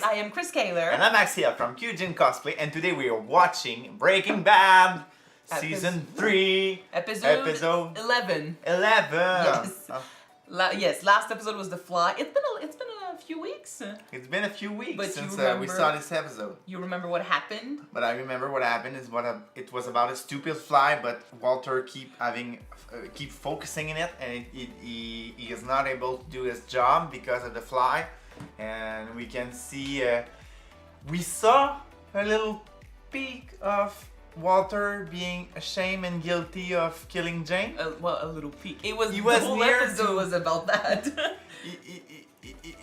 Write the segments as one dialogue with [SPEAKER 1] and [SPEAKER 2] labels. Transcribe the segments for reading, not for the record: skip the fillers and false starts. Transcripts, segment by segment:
[SPEAKER 1] guys, I am Skyler.
[SPEAKER 2] And I'm Actiel from Kyuujin Cosplay, and today we are watching Breaking Bad Season 3,
[SPEAKER 1] Episode 11.
[SPEAKER 2] 11.
[SPEAKER 1] Yes.
[SPEAKER 2] Oh,
[SPEAKER 1] Yes, last episode was The Fly. It's been a few weeks.
[SPEAKER 2] it's been a few weeks
[SPEAKER 1] But
[SPEAKER 2] since
[SPEAKER 1] you
[SPEAKER 2] we saw this episode.
[SPEAKER 1] You remember what happened?
[SPEAKER 2] But I remember what happened is it was about a stupid fly, but Walter keep focusing in it, and he is not able to do his job because of the fly. And we can see, we saw a little peek of Walter being ashamed and guilty of killing Jane.
[SPEAKER 1] Well, a little peek. He was
[SPEAKER 2] the
[SPEAKER 1] whole
[SPEAKER 2] near
[SPEAKER 1] episode
[SPEAKER 2] to-
[SPEAKER 1] was about that.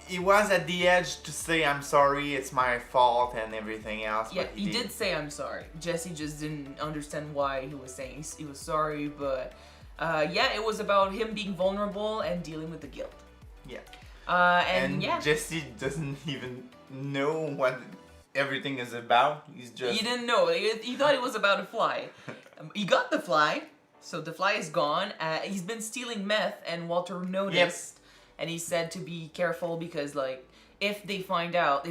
[SPEAKER 2] He was at the edge to say, I'm sorry, it's my fault and everything else.
[SPEAKER 1] Yeah,
[SPEAKER 2] but
[SPEAKER 1] he did say I'm sorry. Jesse just didn't understand why he was saying he was sorry, but yeah, it was about him being vulnerable and dealing with the guilt.
[SPEAKER 2] Yeah.
[SPEAKER 1] And yeah.
[SPEAKER 2] Jesse doesn't even know what everything is about. He's just...
[SPEAKER 1] He didn't know. He thought it was about a fly. He got the fly, so the fly is gone. He's been stealing meth, and Walter noticed. And he said to be careful because, like, if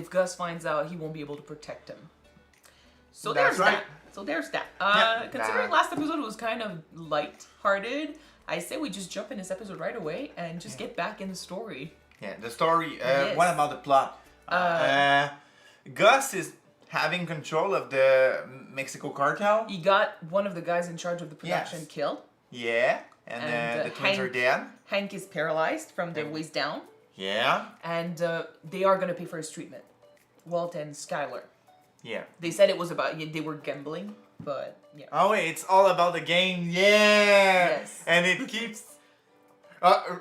[SPEAKER 1] Gus finds out, he won't be able to protect him. So
[SPEAKER 2] That's
[SPEAKER 1] there's
[SPEAKER 2] right.
[SPEAKER 1] that. So there's that.
[SPEAKER 2] Yep.
[SPEAKER 1] Considering last episode was kind of light-hearted, I say we just jump in this episode right away and just get back in the story.
[SPEAKER 2] Yeah, the story.
[SPEAKER 1] Yes.
[SPEAKER 2] What about the plot? Gus is having control of the Mexico cartel.
[SPEAKER 1] He got one of the guys in charge of the production killed.
[SPEAKER 2] Yeah, and the twins are dead.
[SPEAKER 1] Hank is paralyzed from the waist down.
[SPEAKER 2] Yeah.
[SPEAKER 1] And they are going to pay for his treatment. Walt and Skyler.
[SPEAKER 2] Yeah.
[SPEAKER 1] They said it was about, they were gambling, but yeah.
[SPEAKER 2] Oh wait, it's all about the game. Yeah.
[SPEAKER 1] Yes.
[SPEAKER 2] And it keeps...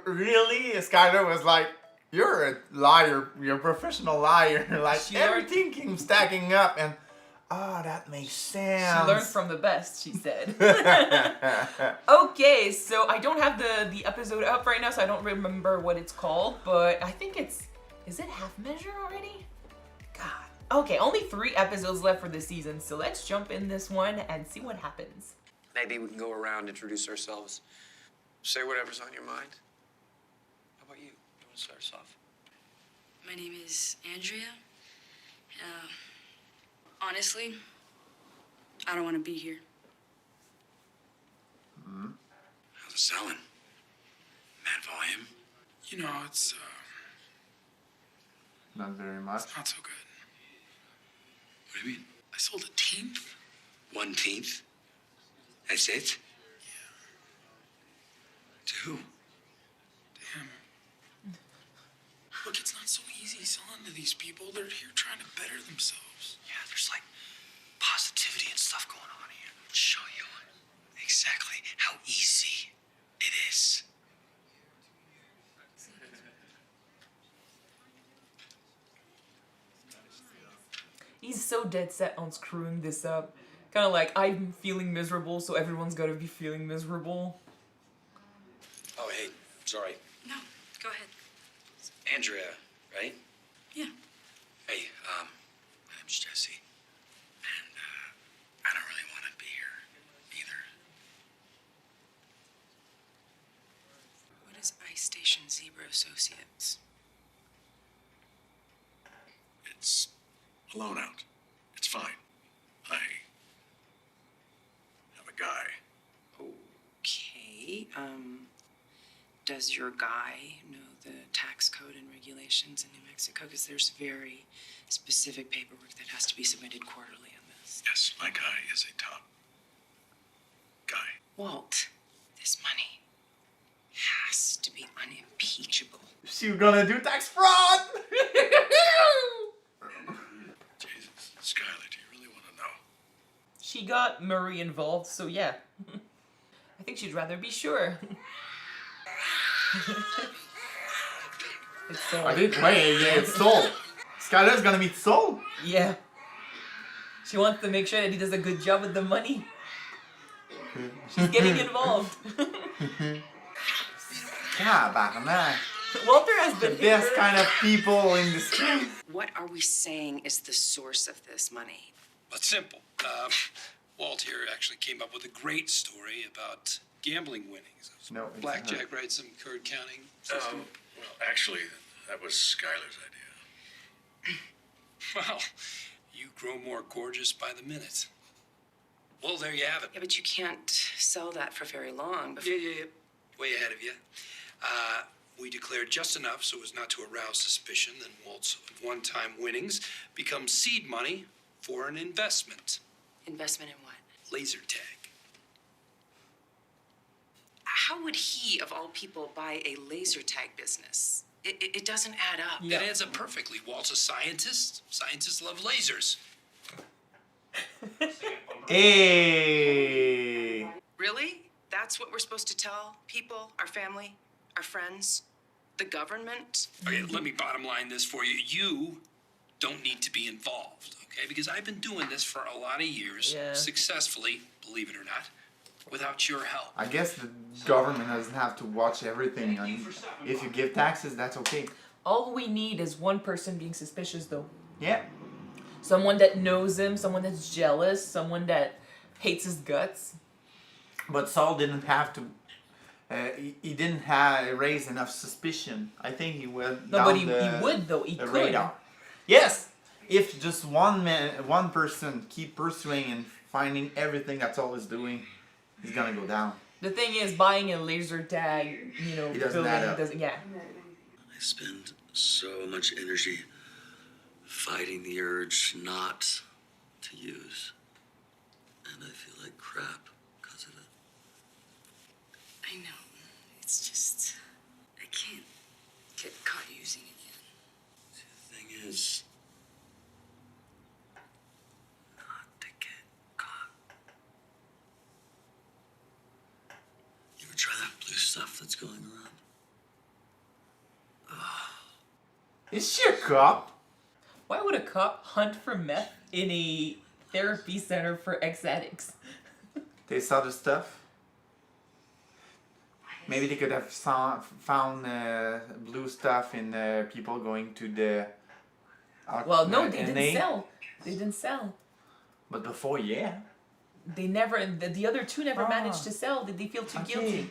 [SPEAKER 2] really? Skyler was like, you're a liar. You're a professional liar. Like, everything keeps stacking up and... Oh, that makes sense.
[SPEAKER 1] She learned from the best, she said. Okay, so I don't have the episode up right now, so I don't remember what it's called, but I think is it half measure already? God. Okay, only 3 episodes left for this season, so let's jump in this one and see what happens.
[SPEAKER 3] Maybe we can go around, introduce ourselves, say whatever's on your mind. How about you? You want to start us off?
[SPEAKER 4] My name is Andrea. Honestly, I don't want to be here.
[SPEAKER 3] How's it selling? Mad volume?
[SPEAKER 5] You know, it's
[SPEAKER 2] Not very much.
[SPEAKER 5] not so good.
[SPEAKER 3] What do you mean?
[SPEAKER 5] I sold a 1/10.
[SPEAKER 3] 1/10? That's it? To who?
[SPEAKER 5] Damn. Look, it's not so easy selling to these people. They're here trying to better themselves.
[SPEAKER 3] Yeah, there's like positivity and stuff going on here. I'll show you exactly how easy it is.
[SPEAKER 1] He's so dead set on screwing this up. Kind of like, I'm feeling miserable, so everyone's got to be feeling miserable.
[SPEAKER 3] Oh, hey, sorry.
[SPEAKER 4] No, go ahead.
[SPEAKER 3] Andrea, right?
[SPEAKER 4] Yeah.
[SPEAKER 3] Hey, my name's Jesse. And, I don't really want to be here either.
[SPEAKER 4] What is Ice Station Zebra Associates?
[SPEAKER 5] It's a loan out. It's fine. I have a guy.
[SPEAKER 4] Okay, does your guy know the tax code and regulations in New Mexico? Because there's very specific paperwork that has to be submitted quarterly on this.
[SPEAKER 5] Yes, my guy is a top guy.
[SPEAKER 4] Walt, this money has to be unimpeachable.
[SPEAKER 2] She's gonna do tax fraud!
[SPEAKER 5] Jesus, Skyler, do you really want to know?
[SPEAKER 1] She got Murray involved, so yeah. I think she'd rather be sure. It's so...
[SPEAKER 2] Wait, it's Soul. Skyler's gonna meet Soul.
[SPEAKER 1] Yeah. She wants to make sure that he does a good job with the money. She's getting involved.
[SPEAKER 2] Yeah, Batman.
[SPEAKER 1] Walter has been
[SPEAKER 2] The best kind of people in this game.
[SPEAKER 4] What are we saying is the source of this money?
[SPEAKER 6] Well, it's simple. Walt here actually came up with a great story about gambling winnings.
[SPEAKER 2] No, it's
[SPEAKER 6] Blackjack, right? Some card counting system.
[SPEAKER 5] Well, actually, that was Skyler's idea.
[SPEAKER 6] Well, you grow more gorgeous by the minute. Well, there you have it.
[SPEAKER 4] Yeah, but you can't sell that for very long before...
[SPEAKER 6] Yeah. Way ahead of you. We declared just enough so as not to arouse suspicion. Then Walt's one-time winnings become seed money for an investment.
[SPEAKER 4] Investment in what?
[SPEAKER 6] Laser tag.
[SPEAKER 4] How would he, of all people, buy a laser tag business? It doesn't add up.
[SPEAKER 6] It adds up perfectly. Walt's a scientist. Scientists love lasers.
[SPEAKER 2] Hey!
[SPEAKER 4] Really? That's what we're supposed to tell people, our family, our friends, the government?
[SPEAKER 6] Okay, let me bottom line this for you. You don't need to be involved, okay? Because I've been doing this for a lot of years, successfully, believe it or not, without your help.
[SPEAKER 2] I guess the government doesn't have to watch everything. If you give taxes, that's okay.
[SPEAKER 1] All we need is one person being suspicious, though.
[SPEAKER 2] Yeah.
[SPEAKER 1] Someone that knows him, someone that's jealous, someone that hates his guts.
[SPEAKER 2] But Saul didn't have to. He didn't raise enough suspicion. I think he went
[SPEAKER 1] No,
[SPEAKER 2] down
[SPEAKER 1] but he would though. He
[SPEAKER 2] the
[SPEAKER 1] could.
[SPEAKER 2] radar. Yes, if just one person keep pursuing and finding everything that Saul is doing, he's gonna go down.
[SPEAKER 1] The thing is, buying a laser tag,
[SPEAKER 2] It doesn't add up.
[SPEAKER 1] yeah.
[SPEAKER 3] I spend so much energy fighting the urge not to use. And I feel like crap because of it.
[SPEAKER 4] I know. It's just... I can't get caught using again.
[SPEAKER 3] See, the thing is, not to get caught. You ever try that blue stuff that's going around?
[SPEAKER 2] Is she a cop?
[SPEAKER 1] Why would a cop hunt for meth in a therapy center for ex-addicts?
[SPEAKER 2] They saw the stuff. Maybe they could have found blue stuff in people going to the.
[SPEAKER 1] Well, no, they
[SPEAKER 2] NA.
[SPEAKER 1] didn't sell. They didn't sell.
[SPEAKER 2] But before, yeah.
[SPEAKER 1] They never. The other two never managed to sell. Did they feel too guilty?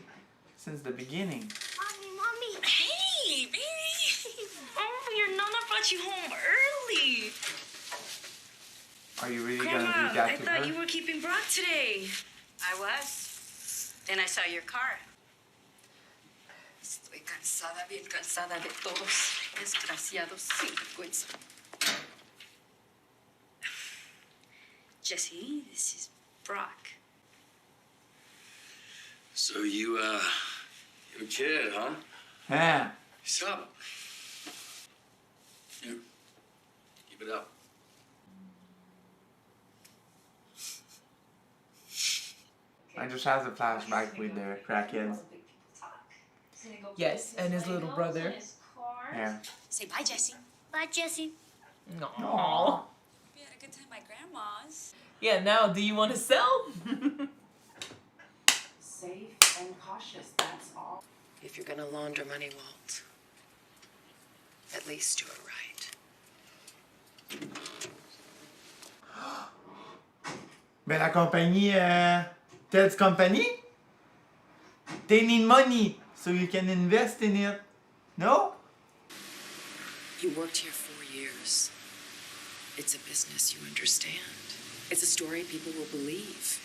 [SPEAKER 2] Since the beginning.
[SPEAKER 7] Mommy. Hey, baby. Oh, your nana brought you home early.
[SPEAKER 2] Are you really
[SPEAKER 7] Grandma,
[SPEAKER 2] gonna do that
[SPEAKER 7] I
[SPEAKER 2] to
[SPEAKER 7] thought
[SPEAKER 2] her?
[SPEAKER 7] you were keeping Brock today. I was. Then I saw your car. Estoy cansada, bien cansada de todos. Desgraciados sin vergüenza. Jesse, this is Brock.
[SPEAKER 3] So you a kid, huh?
[SPEAKER 2] Yeah.
[SPEAKER 3] What's up? Here, keep it up.
[SPEAKER 2] I just has a flashback with the crackheads.
[SPEAKER 1] Yes, and his little brother.
[SPEAKER 2] Yeah.
[SPEAKER 7] Say bye, Jesse. Bye, Jesse.
[SPEAKER 1] Aww.
[SPEAKER 7] We had a good time at Grandma's.
[SPEAKER 1] Yeah, now do you want to sell?
[SPEAKER 4] Safe and cautious, that's all. If you're gonna launder money, Walt, at least do it right.
[SPEAKER 2] Ben la compagnie, Ted's company, they need money so you can invest in it. No?
[SPEAKER 4] You worked here 4 years. It's a business you understand. It's a story people will believe.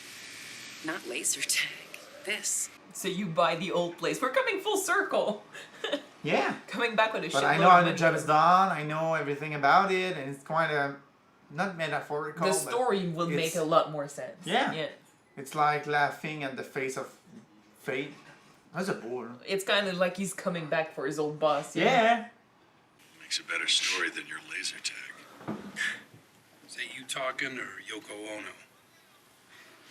[SPEAKER 4] Not laser tag. This.
[SPEAKER 1] So you buy the old place. We're coming full circle.
[SPEAKER 2] Yeah.
[SPEAKER 1] Coming back with a
[SPEAKER 2] But
[SPEAKER 1] shitload
[SPEAKER 2] I know how
[SPEAKER 1] of
[SPEAKER 2] the
[SPEAKER 1] money.
[SPEAKER 2] job is done. I know everything about it, and it's quite a not metaphorical.
[SPEAKER 1] The
[SPEAKER 2] but
[SPEAKER 1] story will make
[SPEAKER 2] it's-
[SPEAKER 1] a lot more sense.
[SPEAKER 2] Yeah.
[SPEAKER 1] Yeah.
[SPEAKER 2] It's like laughing at the face of fate. That's a bore.
[SPEAKER 1] It's kind of like he's coming back for his old boss. you know?
[SPEAKER 2] Yeah.
[SPEAKER 5] Makes a better story than your laser tag.
[SPEAKER 6] Is that you talking or Yoko Ono?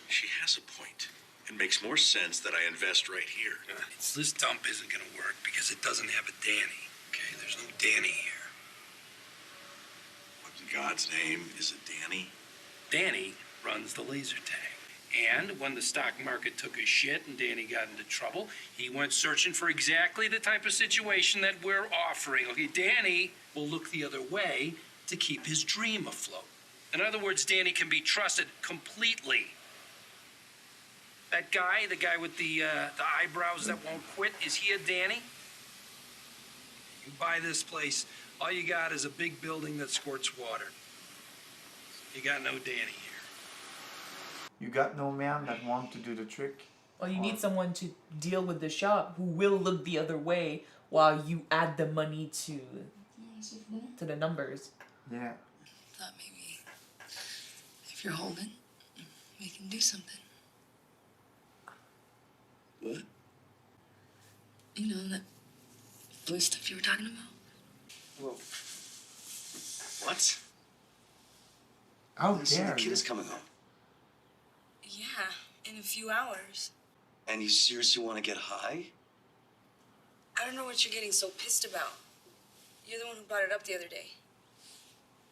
[SPEAKER 5] She has a point. It makes more sense that I invest right here.
[SPEAKER 6] This dump isn't going to work because it doesn't have a Danny. Okay, there's no Danny here.
[SPEAKER 5] What in God's name is a Danny?
[SPEAKER 6] Danny runs the laser tag. And when the stock market took a shit and Danny got into trouble, he went searching for exactly the type of situation that we're offering. Okay, Danny will look the other way to keep his dream afloat. In other words, Danny can be trusted completely. That guy, the guy with the eyebrows that won't quit, is he a Danny? You buy this place, all you got is a big building that squirts water. You got no Danny here.
[SPEAKER 2] You got no man that want to do the trick?
[SPEAKER 1] Well, you need someone to deal with the shop who will look the other way while you add the money to the numbers.
[SPEAKER 2] Yeah.
[SPEAKER 8] Thought maybe if you're holding, we can do something.
[SPEAKER 3] What?
[SPEAKER 8] You know that blue stuff you were talking about?
[SPEAKER 3] Whoa. What?
[SPEAKER 2] How
[SPEAKER 3] Listen,
[SPEAKER 2] dare
[SPEAKER 3] the kid
[SPEAKER 2] you?
[SPEAKER 3] is coming home.
[SPEAKER 8] Yeah, in a few hours.
[SPEAKER 3] And you seriously want to get high?
[SPEAKER 8] I don't know what you're getting so pissed about. You're the one who brought it up the other day.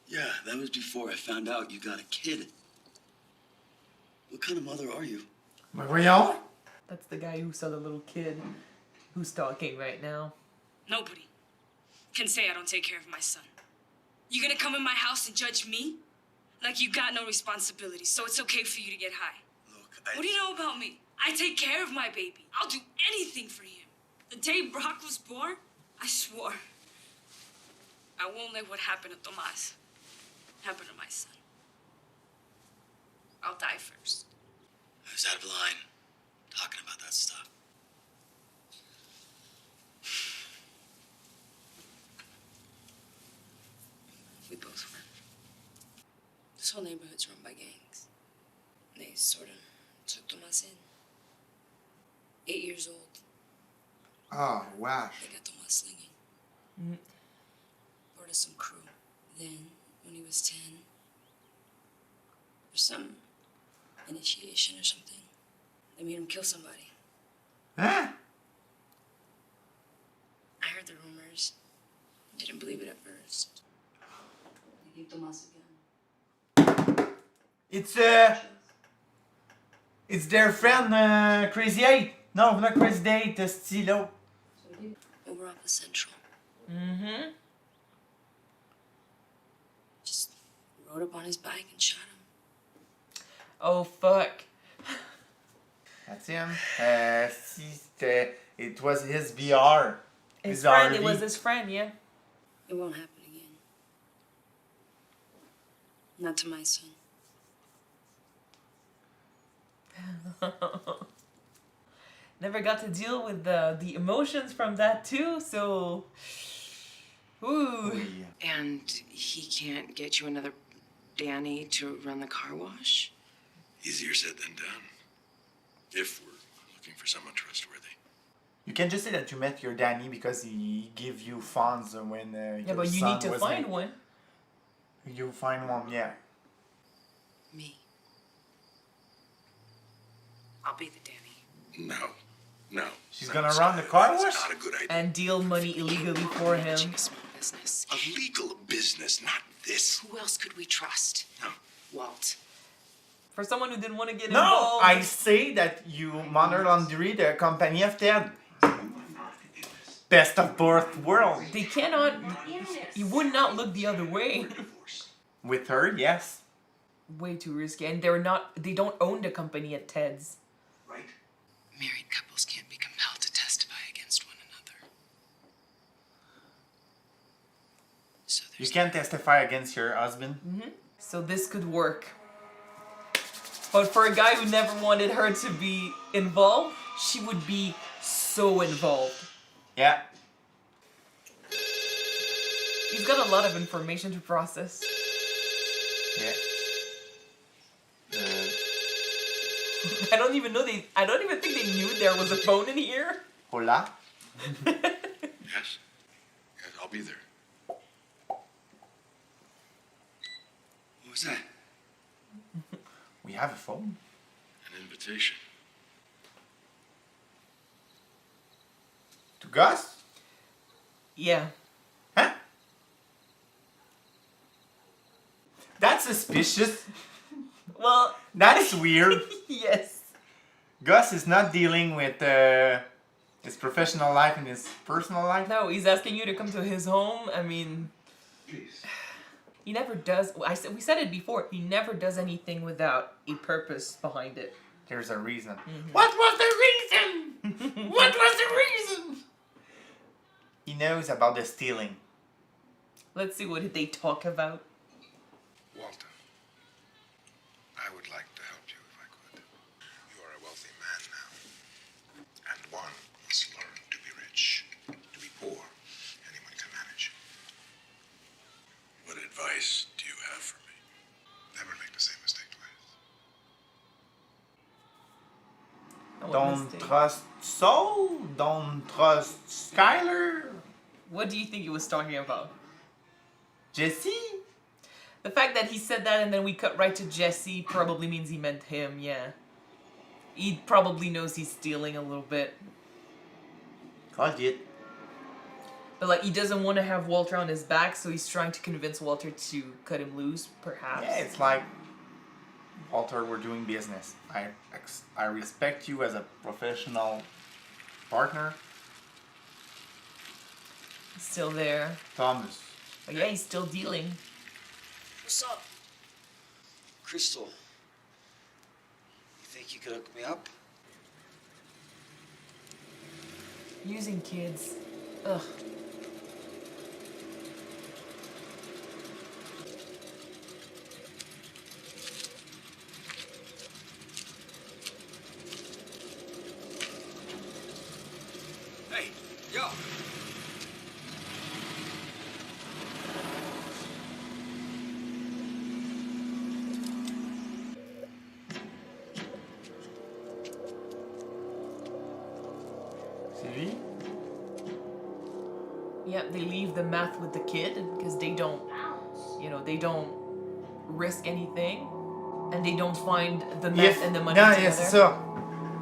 [SPEAKER 3] Yeah, that was before I found out you got a kid. What kind of mother are you?
[SPEAKER 2] Mais voyons.
[SPEAKER 1] That's the guy who saw the little kid who's talking right now.
[SPEAKER 7] Nobody can say I don't take care of my son. You gonna come in my house and judge me? Like you got no responsibility, so it's okay for you to get high.
[SPEAKER 3] Look,
[SPEAKER 7] What do you know about me? I take care of my baby. I'll do anything for him. The day Brock was born, I swore I won't let what happened to Tomas happen to my son. I'll die first.
[SPEAKER 3] I was out of line talking about that stuff.
[SPEAKER 8] We both were. This whole neighborhood's run by gangs. They sort of took Tomas in. 8 years old.
[SPEAKER 2] Oh, wow.
[SPEAKER 8] They got Tomas slinging. Brought us some crew. Then, when he was 10, for some initiation or something, they made him kill somebody.
[SPEAKER 2] Huh?
[SPEAKER 8] I heard the rumors. Didn't believe it at first. They gave Tomas a gun.
[SPEAKER 2] It's their friend, Crazy 8. No, not Crazy 8, Stilo.
[SPEAKER 8] Over off the Central.
[SPEAKER 1] Mm-hmm.
[SPEAKER 8] Just rode up on his bike and shot him.
[SPEAKER 1] Oh, fuck.
[SPEAKER 2] That's him. It was his VR.
[SPEAKER 1] His
[SPEAKER 2] VR
[SPEAKER 1] friend, it
[SPEAKER 2] RV.
[SPEAKER 1] was his friend, yeah.
[SPEAKER 8] It won't happen again. Not to my son.
[SPEAKER 1] Never got to deal with the emotions from that too, so... Ooh.
[SPEAKER 4] And he can't get you another Danny to run the car wash?
[SPEAKER 5] Easier said than done. If we're looking for someone trustworthy.
[SPEAKER 2] You can just say that you met your Danny because he gave you funds when
[SPEAKER 1] Yeah,
[SPEAKER 2] your
[SPEAKER 1] but you
[SPEAKER 2] son
[SPEAKER 1] need to
[SPEAKER 2] was
[SPEAKER 1] find
[SPEAKER 2] made.
[SPEAKER 1] one.
[SPEAKER 2] You find one, yeah.
[SPEAKER 4] Me. I'll be the Danny.
[SPEAKER 5] No.
[SPEAKER 2] She's
[SPEAKER 5] No,
[SPEAKER 2] gonna run the car
[SPEAKER 5] that's
[SPEAKER 2] wash?
[SPEAKER 5] not a good idea.
[SPEAKER 1] And deal money illegally for him.
[SPEAKER 4] Managing a small business.
[SPEAKER 5] A legal business, not this.
[SPEAKER 4] Who else could we trust?
[SPEAKER 5] No.
[SPEAKER 4] Walt.
[SPEAKER 1] For someone who didn't want to get
[SPEAKER 2] No,
[SPEAKER 1] involved.
[SPEAKER 2] I say that you monitor laundry the company of Ted. Best of both worlds.
[SPEAKER 1] They cannot... He would not look the other way.
[SPEAKER 2] With her, yes.
[SPEAKER 1] Way too risky. And they're not... They don't own the company at Ted's.
[SPEAKER 5] Right?
[SPEAKER 4] Married couples can't be compelled to testify against one another. So
[SPEAKER 2] You
[SPEAKER 4] there's
[SPEAKER 2] can't testify against your husband.
[SPEAKER 1] So this could work. But for a guy who never wanted her to be involved, she would be so involved.
[SPEAKER 2] Yeah.
[SPEAKER 1] He's got a lot of information to process.
[SPEAKER 2] Yeah.
[SPEAKER 1] I don't even know I don't even think they knew there was a phone in here.
[SPEAKER 2] Hola.
[SPEAKER 5] Yes. I'll be there.
[SPEAKER 3] What was that?
[SPEAKER 2] We have a phone.
[SPEAKER 5] An invitation.
[SPEAKER 2] To Gus?
[SPEAKER 1] Yeah.
[SPEAKER 2] Huh? That's suspicious.
[SPEAKER 1] Well,
[SPEAKER 2] That's weird.
[SPEAKER 1] yes.
[SPEAKER 2] Gus is not dealing with his professional life and his personal life.
[SPEAKER 1] No, he's asking you to come to his home. I mean,
[SPEAKER 5] Please.
[SPEAKER 1] he never does. We said it before. He never does anything without a purpose behind it.
[SPEAKER 2] There's a reason. What was the reason? What was the reason? He knows about the stealing.
[SPEAKER 1] Let's see what they talk about.
[SPEAKER 6] Walter,
[SPEAKER 5] would like to help you if I could. You are a wealthy man now. And one must learn to be rich. To be poor, anyone can manage. What advice do you have for me? Never make the same mistake twice.
[SPEAKER 2] Don't trust Saul. Don't trust Skyler.
[SPEAKER 1] What do you think he was talking about?
[SPEAKER 2] Jesse.
[SPEAKER 1] The fact that he said that and then we cut right to Jesse probably means he meant him, yeah. He probably knows he's stealing a little bit.
[SPEAKER 2] Got it.
[SPEAKER 1] But like, he doesn't want to have Walter on his back, so he's trying to convince Walter to cut him loose, perhaps.
[SPEAKER 2] Yeah, it's like, Walter, we're doing business. I respect you as a professional partner.
[SPEAKER 1] He's still there.
[SPEAKER 2] Thomas.
[SPEAKER 1] But yeah, he's still dealing.
[SPEAKER 3] What's up? Crystal, you think you could hook me up?
[SPEAKER 1] Using kids. Ugh.
[SPEAKER 3] Hey, yo!
[SPEAKER 2] Sylvie?
[SPEAKER 1] Yeah, they leave the math with the kid because they don't, they don't risk anything, and they don't find the meth and the money together.
[SPEAKER 2] Yes, so,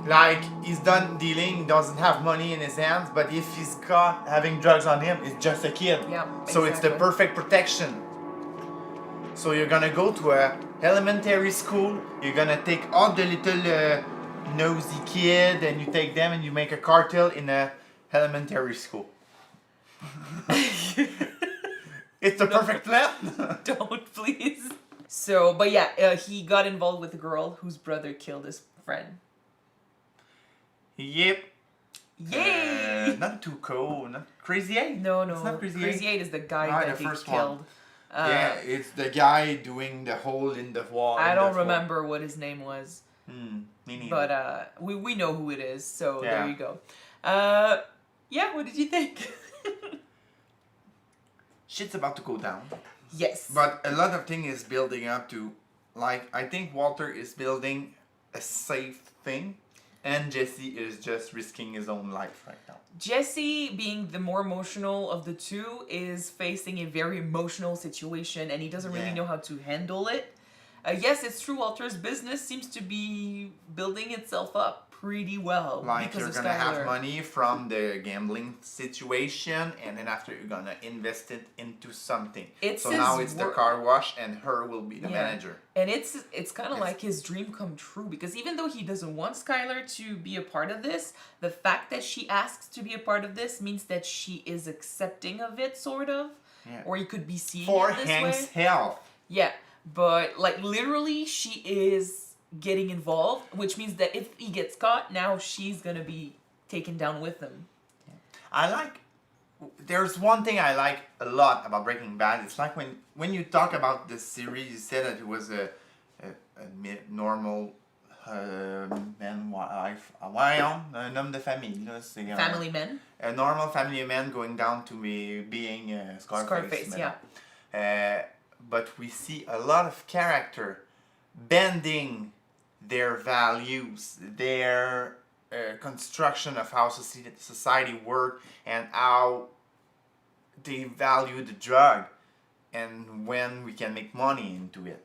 [SPEAKER 2] like, he's done dealing, he doesn't have money in his hands, but if he's caught having drugs on him, it's just a kid.
[SPEAKER 1] Yeah,
[SPEAKER 2] So it's the
[SPEAKER 1] exactly.
[SPEAKER 2] perfect protection. So you're gonna go to a elementary school, you're gonna take all the little nosy kid, and you take them and you make a cartel in a elementary school. It's the perfect plan.
[SPEAKER 1] Don't, please. So, but yeah, he got involved with a girl whose brother killed his friend.
[SPEAKER 2] Yep.
[SPEAKER 1] Yay!
[SPEAKER 2] Not Tuco, not Crazy 8.
[SPEAKER 1] No,
[SPEAKER 2] It's not
[SPEAKER 1] Crazy 8 is the guy
[SPEAKER 2] Ah,
[SPEAKER 1] that
[SPEAKER 2] the
[SPEAKER 1] they
[SPEAKER 2] first
[SPEAKER 1] killed.
[SPEAKER 2] one. Yeah, it's the guy doing the hole in the wall.
[SPEAKER 1] I don't remember what his name was.
[SPEAKER 2] Me neither.
[SPEAKER 1] But we know who it is, so
[SPEAKER 2] Yeah.
[SPEAKER 1] there you go. Yeah, what did you think?
[SPEAKER 2] Shit's about to go down.
[SPEAKER 1] Yes.
[SPEAKER 2] But a lot of thing is building up to, like, I think Walter is building a safe thing, and Jesse is just risking his own life right now.
[SPEAKER 1] Jesse, being the more emotional of the two, is facing a very emotional situation, and he doesn't really know how to handle it. Yes, it's true, Walter's business seems to be building itself up pretty well.
[SPEAKER 2] Like,
[SPEAKER 1] because
[SPEAKER 2] you're
[SPEAKER 1] of
[SPEAKER 2] gonna
[SPEAKER 1] Skyler.
[SPEAKER 2] have money from the gambling situation, and then after you're gonna invest it into something.
[SPEAKER 1] It's
[SPEAKER 2] so
[SPEAKER 1] his
[SPEAKER 2] now it's the
[SPEAKER 1] work.
[SPEAKER 2] car wash, and her will be the
[SPEAKER 1] Yeah.
[SPEAKER 2] manager.
[SPEAKER 1] And it's kind of like his dream come true, because even though he doesn't want Skyler to be a part of this, the fact that she asks to be a part of this means that she is accepting of it, sort of.
[SPEAKER 2] Yeah.
[SPEAKER 1] Or you could be seeing
[SPEAKER 2] For
[SPEAKER 1] it this
[SPEAKER 2] Hank's
[SPEAKER 1] way.
[SPEAKER 2] health.
[SPEAKER 1] Yeah, but like literally she is getting involved, which means that if he gets caught, now she's gonna be taken down with him.
[SPEAKER 2] There's one thing I like a lot about Breaking Bad. It's like when you talk about this series, you said that it was a normal man, wife, un homme de famille. Là, c'est
[SPEAKER 1] Family men.
[SPEAKER 2] A normal family man going down to being Scarface.
[SPEAKER 1] Scarface,
[SPEAKER 2] yeah. But we see a lot of character bending their values, their construction of how society works, and how they value the drug, and when we can make money into it.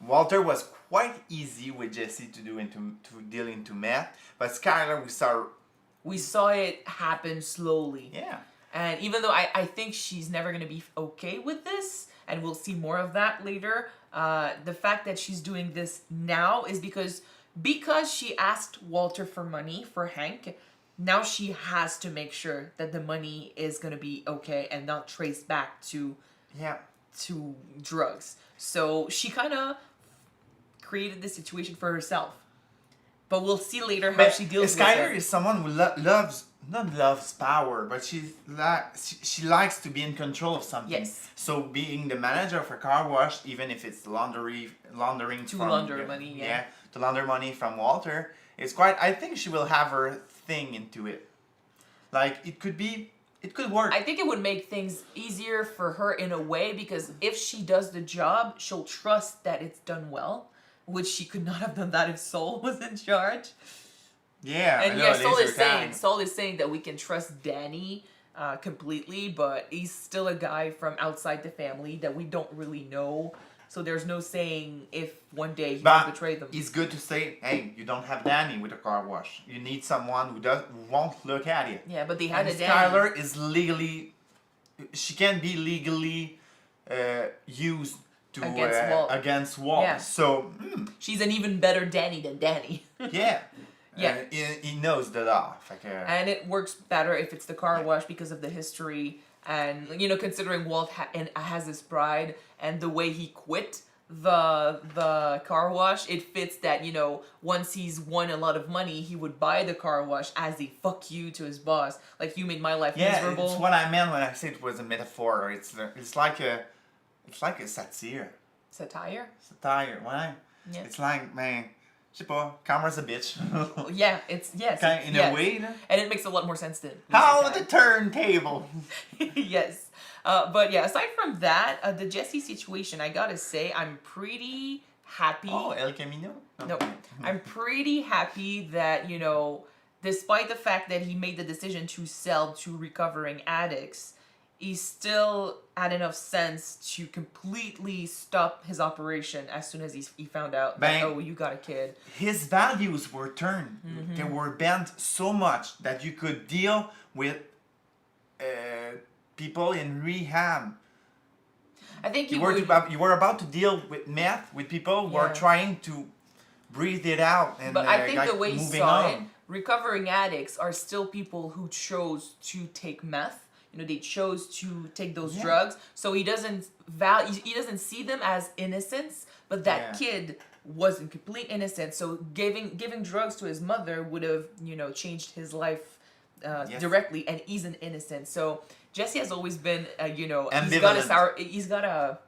[SPEAKER 2] Walter was quite easy with Jesse to deal into meth, but Skyler
[SPEAKER 1] We saw it happen slowly.
[SPEAKER 2] Yeah.
[SPEAKER 1] And even though I think she's never going to be okay with this, and we'll see more of that later, the fact that she's doing this now is because she asked Walter for money for Hank, now she has to make sure that the money is going to be okay and not traced back to drugs. So she kind of created this situation for herself. But we'll see later how she deals with
[SPEAKER 2] Skyler
[SPEAKER 1] it.
[SPEAKER 2] is someone who loves power, but she likes to be in control of something.
[SPEAKER 1] Yes.
[SPEAKER 2] So being the manager of a car wash, even if it's laundering
[SPEAKER 1] To
[SPEAKER 2] from
[SPEAKER 1] launder money, yeah.
[SPEAKER 2] to launder money from Walter, it's quite. I think she will have her thing into it. Like it could work.
[SPEAKER 1] I think it would make things easier for her in a way because if she does the job, she'll trust that it's done well, which she could not have done that if Sol was in charge.
[SPEAKER 2] Yeah,
[SPEAKER 1] And
[SPEAKER 2] I know,
[SPEAKER 1] yeah, Sol
[SPEAKER 2] laser
[SPEAKER 1] is saying
[SPEAKER 2] tag.
[SPEAKER 1] Sol is saying that we can trust Danny completely, but he's still a guy from outside the family that we don't really know. So there's no saying if one day he
[SPEAKER 2] But
[SPEAKER 1] will betray them.
[SPEAKER 2] it's good to say, hey, you don't have Danny with a car wash. You need someone who won't look at it.
[SPEAKER 1] Yeah, but they had
[SPEAKER 2] And
[SPEAKER 1] a Danny.
[SPEAKER 2] Skyler is legally, she can be legally used to
[SPEAKER 1] Against Walt. Yeah.
[SPEAKER 2] So
[SPEAKER 1] She's an even better Danny than Danny.
[SPEAKER 2] yeah,
[SPEAKER 1] Yeah.
[SPEAKER 2] he knows the law. Like,
[SPEAKER 1] And it works better if it's the car wash because of the history and considering Walt has his pride and the way he quit the car wash, it fits that once he's won a lot of money, he would buy the car wash as a fuck you to his boss. Like, you made my life miserable.
[SPEAKER 2] It's what I meant when I said it was a metaphor. It's like a satire.
[SPEAKER 1] Satire?
[SPEAKER 2] Satire, why?
[SPEAKER 1] Yeah.
[SPEAKER 2] It's like, man, je sais pas, Karma's a bitch.
[SPEAKER 1] Yeah, it's yes.
[SPEAKER 2] In a way, no?
[SPEAKER 1] And it makes a lot more sense than
[SPEAKER 2] How the turntable.
[SPEAKER 1] Yes. But yeah, aside from that, the Jesse situation, I gotta say, I'm pretty happy.
[SPEAKER 2] Oh, El Camino?
[SPEAKER 1] No, I'm pretty happy that, despite the fact that he made the decision to sell to recovering addicts, he still had enough sense to completely stop his operation as soon as he found out that, oh, you got a kid.
[SPEAKER 2] His values were turned.
[SPEAKER 1] Mm-hmm.
[SPEAKER 2] They were bent so much that you could deal with people in rehab.
[SPEAKER 1] I think
[SPEAKER 2] you were about to deal with meth, with people who are trying to breathe it out. And,
[SPEAKER 1] but I think the way he
[SPEAKER 2] moving
[SPEAKER 1] saw
[SPEAKER 2] on.
[SPEAKER 1] it, recovering addicts are still people who chose to take meth. They chose to take those drugs. So he doesn't see them as innocents, but that kid was in complete innocence. So giving drugs to his mother would have, changed his life directly, and he's an innocent. So Jesse has always been, he's got a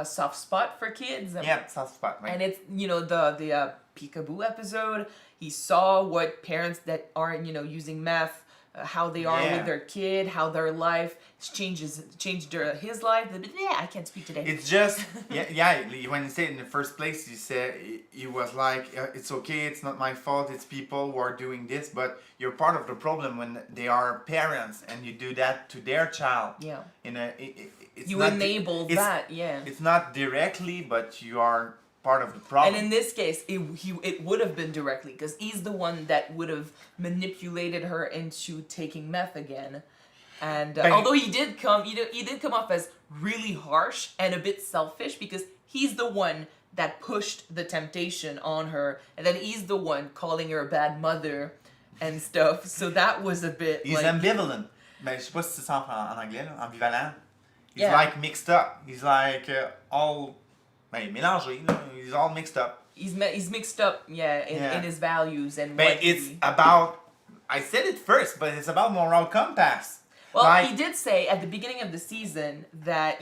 [SPEAKER 1] soft spot for kids.
[SPEAKER 2] Yeah, soft spot. Right?
[SPEAKER 1] And it's, the Peekaboo episode. He saw what parents that aren't, using meth, how they are with their kid, how their life changed his life. Yeah, I can't speak today.
[SPEAKER 2] It's just, when you say it in the first place, you said, he was like, it's okay, it's not my fault, it's people who are doing this, but you're part of the problem when they are parents and you do that to their child.
[SPEAKER 1] Yeah.
[SPEAKER 2] You
[SPEAKER 1] enable that, yeah.
[SPEAKER 2] It's not directly, but you are part of the problem.
[SPEAKER 1] And in this case, it would have been directly, because he's the one that would have manipulated her into taking meth again. And although he did come off as really harsh and a bit selfish, because he's the one that pushed the temptation on her, and then he's the one calling her a bad mother and stuff. So that was a bit.
[SPEAKER 2] He's ambivalent. Mais je sais pas si c'est ça en anglais, là, ambivalent. He's like mixed up. He's like all. Mélangé, he's all mixed up.
[SPEAKER 1] He's mixed up, in his values and.
[SPEAKER 2] But it's about. I said it first, but it's about moral compass.
[SPEAKER 1] Well, he did say at the beginning of the season that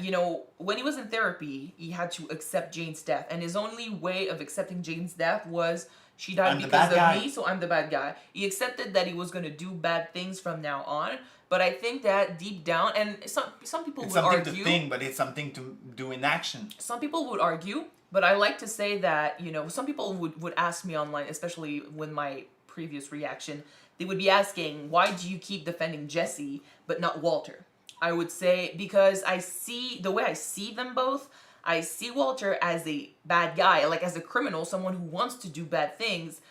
[SPEAKER 1] when he was in therapy, he had to accept Jane's death, and his only way of accepting Jane's death was she died because of me, so I'm the bad guy. He accepted that he was going to do bad things from now on. But I think that deep down, and some people would argue... It's
[SPEAKER 2] something to think, but it's something to do in action.
[SPEAKER 1] Some people would argue, but I like to say that, some people would ask me online, especially with my previous reaction, they would be asking, why do you keep defending Jesse, but not Walter? I would say, because the way I see them both, I see Walter as a bad guy, like as a criminal, someone who wants to do bad things,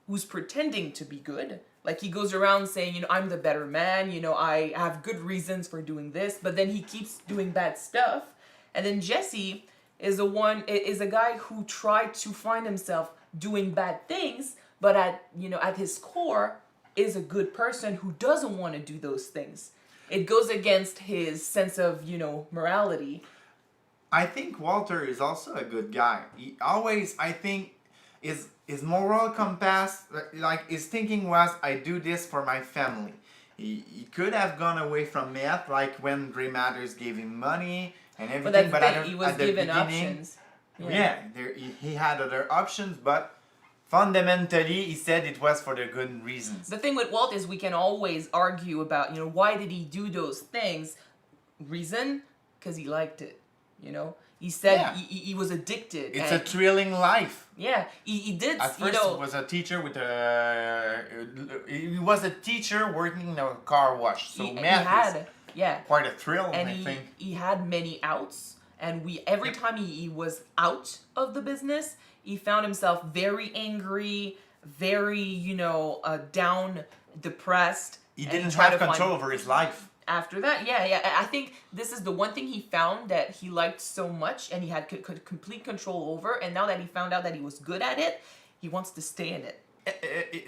[SPEAKER 1] who's pretending to be good. Like, he goes around saying, I'm the better man, I have good reasons for doing this, but then he keeps doing bad stuff. And then Jesse is a guy who tried to find himself doing bad things, but at his core is a good person who doesn't want to do those things. It goes against his sense of, morality.
[SPEAKER 2] I think Walter is also a good guy. He always, I think, his moral compass, like his thinking was, I do this for my family. He could have gone away from meth, like when Grey Matters gave him money and everything.
[SPEAKER 1] But
[SPEAKER 2] But
[SPEAKER 1] he was
[SPEAKER 2] at the
[SPEAKER 1] given
[SPEAKER 2] beginning,
[SPEAKER 1] options.
[SPEAKER 2] he had other options, but fundamentally he said it was for the good reasons.
[SPEAKER 1] The thing with Walt is we can always argue about, why did he do those things? Reason? Because he liked it, He said he was addicted.
[SPEAKER 2] It's a thrilling life.
[SPEAKER 1] Yeah, he did.
[SPEAKER 2] At first, he was a teacher with he was a teacher working in a car wash. So meth is quite a thrill,
[SPEAKER 1] and
[SPEAKER 2] I think.
[SPEAKER 1] He had many outs, and every time he was out of the business, he found himself very angry, very down, depressed.
[SPEAKER 2] He didn't have control over his life.
[SPEAKER 1] After that, I think this is the one thing he found that he liked so much and he had complete control over, and now that he found out that he was good at it, he wants to stay in it.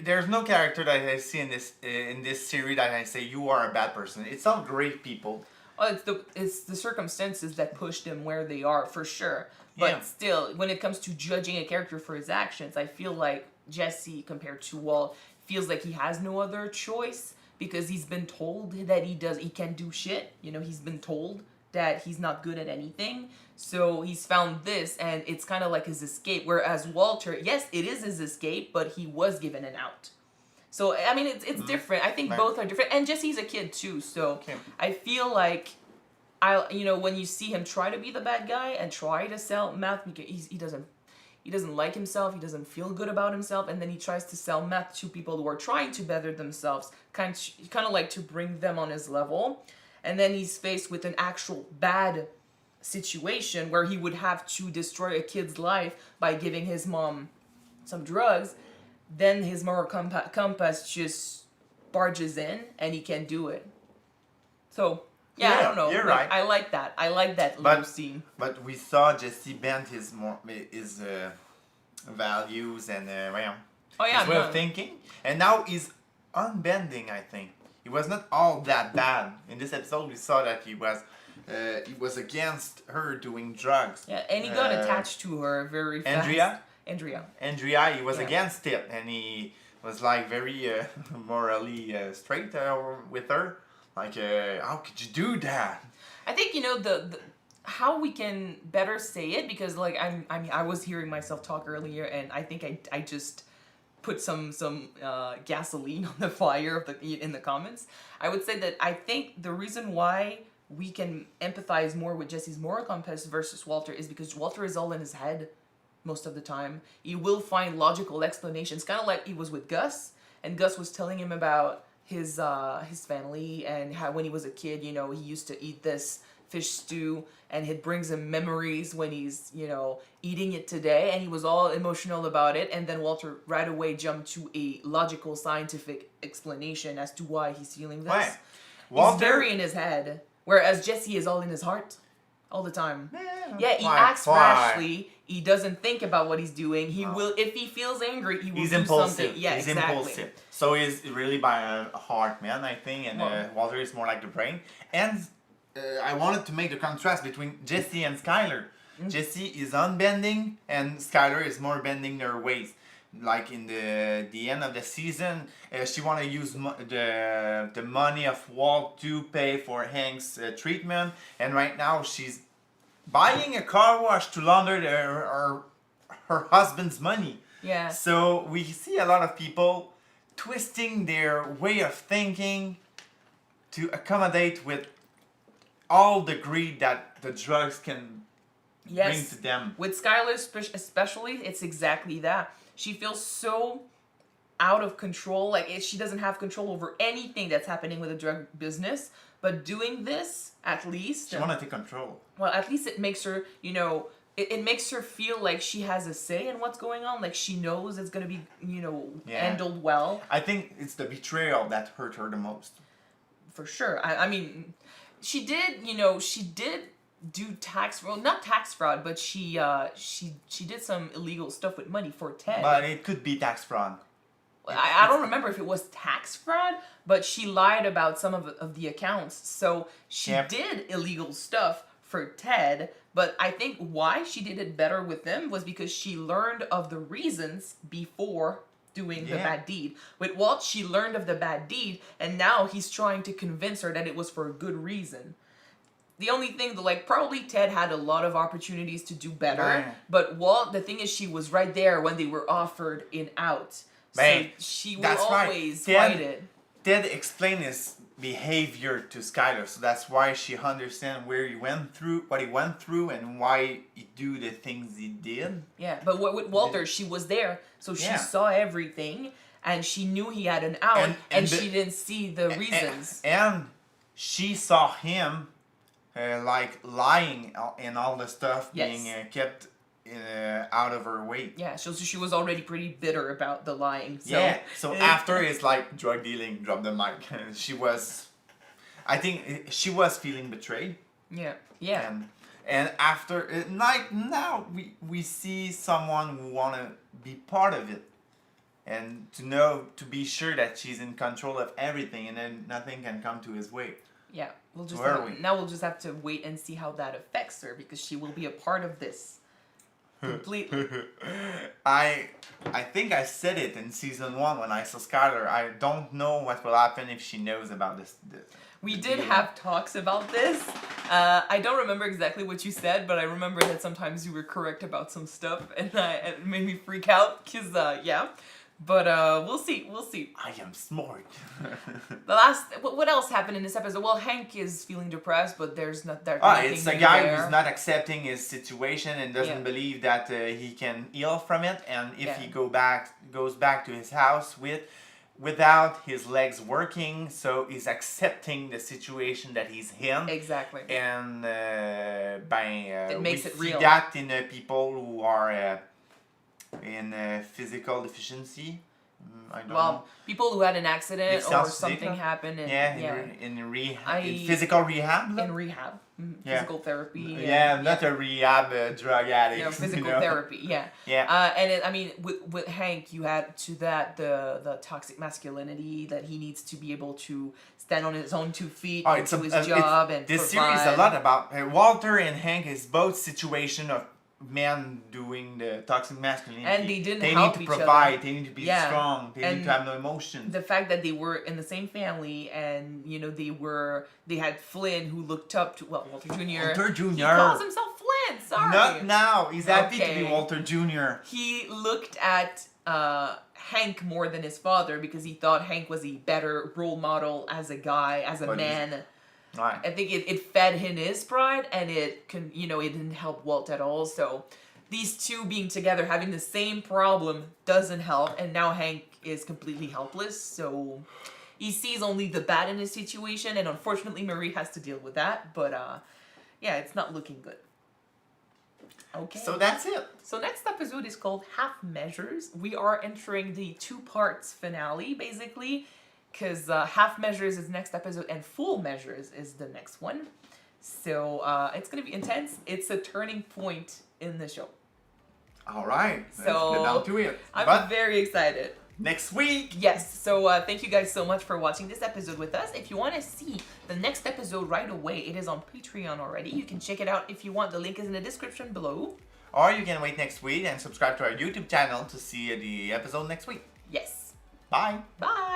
[SPEAKER 2] There's no character that I see in this series that I say you are a bad person. It's all great people.
[SPEAKER 1] Oh, it's the circumstances that pushed him where they are, for sure. But still, when it comes to judging a character for his actions, I feel like Jesse, compared to Walt, feels like he has no other choice. Because he's been told that he can do shit. He's been told that he's not good at anything. So he's found this, and it's kind of like his escape. Whereas Walter, yes, it is his escape, but he was given an out. So, I mean, it's different. I think both are different. And Jesse's a kid, too. So I feel like, when you see him try to be the bad guy and try to sell meth, he doesn't like himself, he doesn't feel good about himself, and then he tries to sell meth to people who are trying to better themselves, kind of like to bring them on his level. And then he's faced with an actual bad situation where he would have to destroy a kid's life by giving his mom some drugs. Then his moral compass just barges in, and he can do it. So, I don't know.
[SPEAKER 2] You're right.
[SPEAKER 1] I like that. I like that little scene.
[SPEAKER 2] But we saw Jesse bend his values and his way of thinking, and now he's unbending. I think he was not all that bad. In this episode, we saw that he was against her doing drugs.
[SPEAKER 1] Yeah, and he got attached to her very fast. Andrea.
[SPEAKER 2] He was against it, and he was like very morally straight with her. Like, how could you do that?
[SPEAKER 1] I think the how we can better say it, because like I was hearing myself talk earlier, and I think I just put some gasoline on the fire in the comments. I would say that I think the reason why we can empathize more with Jesse's moral compass versus Walter is because Walter is all in his head most of the time. He will find logical explanations, kind of like he was with Gus, and Gus was telling him about his family and how when he was a kid, he used to eat this fish stew, and it brings him memories when he's, eating it today, and he was all emotional about it, and then Walter right away jumped to a logical, scientific explanation as to why he's feeling this.
[SPEAKER 2] Right.
[SPEAKER 1] He's very in his head, whereas Jesse is all in his heart all the time. Yeah, he acts rashly. He doesn't think about what he's doing. He will, if he feels angry, he will do something. Yeah,
[SPEAKER 2] he's
[SPEAKER 1] exactly.
[SPEAKER 2] Impulsive. So he's really by a heart man, I think, and Walter is more like the brain. And I wanted to make the contrast between Jesse and Skyler. Jesse is unbending, and Skyler is more bending their ways. Like in the end of the season, she want to use the money of Walt to pay for Hank's treatment, and right now she's buying a car wash to launder her husband's money.
[SPEAKER 1] Yeah.
[SPEAKER 2] So we see a lot of people twisting their way of thinking to accommodate with all the greed that the drugs can bring to them.
[SPEAKER 1] With Skyler especially, it's exactly that. She feels so out of control, like she doesn't have control over anything that's happening with the drug business. But doing this, at least...
[SPEAKER 2] She want to take control.
[SPEAKER 1] Well, at least it makes her, it makes her feel like she has a say in what's going on. Like she knows it's going to be, handled well.
[SPEAKER 2] I think it's the betrayal that hurt her the most.
[SPEAKER 1] For sure. I mean, she did do not tax fraud, but she did some illegal stuff with money for Ted.
[SPEAKER 2] But it could be tax fraud.
[SPEAKER 1] I don't remember if it was tax fraud, but she lied about some of the accounts. So she did illegal stuff for Ted, but I think why she did it better with them was because she learned of the reasons before doing the bad deed. With Walt, she learned of the bad deed, and now he's trying to convince her that it was for a good reason. The only thing, like, probably Ted had a lot of opportunities to do better, but Walt, the thing is, she was right there when they were offered in out. So she will always fight it.
[SPEAKER 2] Ted explained his behavior to Skyler, so that's why she understands what he went through, and why he do the things he did.
[SPEAKER 1] Yeah, but with Walter, she was there, so she saw everything, and she knew he had an out, and she didn't see the reasons.
[SPEAKER 2] And she saw him like lying and all the stuff being kept out of her way.
[SPEAKER 1] Yeah, so she was already pretty bitter about the lying. So.
[SPEAKER 2] Yeah, so after it's like drug dealing, drop the mic. I think she was feeling betrayed.
[SPEAKER 1] Yeah.
[SPEAKER 2] And after, now we see someone who want to be part of it. And to be sure that she's in control of everything, and then nothing can come to his way.
[SPEAKER 1] Yeah, we'll just have to wait and see how that affects her, because she will be a part of this completely.
[SPEAKER 2] I think I said it in season 1 when I saw Skyler. I don't know what will happen if she knows about this.
[SPEAKER 1] We did have talks about this. I don't remember exactly what you said, but I remember that sometimes you were correct about some stuff, and it made me freak out, because, But we'll see.
[SPEAKER 2] I am smart.
[SPEAKER 1] What else happened in this episode? Well, Hank is feeling depressed, but there's not that.
[SPEAKER 2] It's a guy who's not accepting his situation and doesn't believe that he can heal from it. And if he goes back to his house without his legs working, so he's accepting the situation that he's in.
[SPEAKER 1] Exactly.
[SPEAKER 2] And
[SPEAKER 1] it makes it real.
[SPEAKER 2] See that in people who are. In physical deficiency, I don't know.
[SPEAKER 1] People who had an accident or something happened.
[SPEAKER 2] In rehab, in physical rehab.
[SPEAKER 1] In rehab, physical therapy.
[SPEAKER 2] Not a rehab drug addict.
[SPEAKER 1] Physical therapy. Yeah. And with Hank, you had to that the toxic masculinity that he needs to be able to stand on his own 2 feet and do his job and
[SPEAKER 2] this series is a lot about Walter and Hank is both situation of men doing the toxic masculinity,
[SPEAKER 1] and they
[SPEAKER 2] need to
[SPEAKER 1] provide,
[SPEAKER 2] they need to be strong, they need to have no emotions.
[SPEAKER 1] The fact that they were in the same family, and they had Flynn, who looked up to Walter Jr. He calls himself Flynn. Sorry,
[SPEAKER 2] not now. He's happy to be Walter Jr.
[SPEAKER 1] He looked at Hank more than his father because he thought Hank was a better role model as a guy, as a man.
[SPEAKER 2] Right.
[SPEAKER 1] I think it fed him his pride, and it didn't help Walt at all. So these two being together, having the same problem, doesn't help. And now Hank is completely helpless. So he sees only the bad in his situation, and unfortunately Marie has to deal with that. But it's not looking good. Okay.
[SPEAKER 2] So that's it.
[SPEAKER 1] So next episode is called Half Measures. We are entering the 2 parts finale, basically. Because Half Measures is next episode and Full Measures is the next one. So it's going to be intense. It's a turning point in the show.
[SPEAKER 2] All right.
[SPEAKER 1] So
[SPEAKER 2] let's get down to it.
[SPEAKER 1] I'm very excited.
[SPEAKER 2] Next week.
[SPEAKER 1] Yes. So thank you guys so much for watching this episode with us. If you want to see the next episode right away, it is on Patreon already. You can check it out if you want. The link is in the description below.
[SPEAKER 2] Or you can wait next week and subscribe to our YouTube channel to see the episode next week.
[SPEAKER 1] Yes.
[SPEAKER 2] Bye.
[SPEAKER 1] Bye.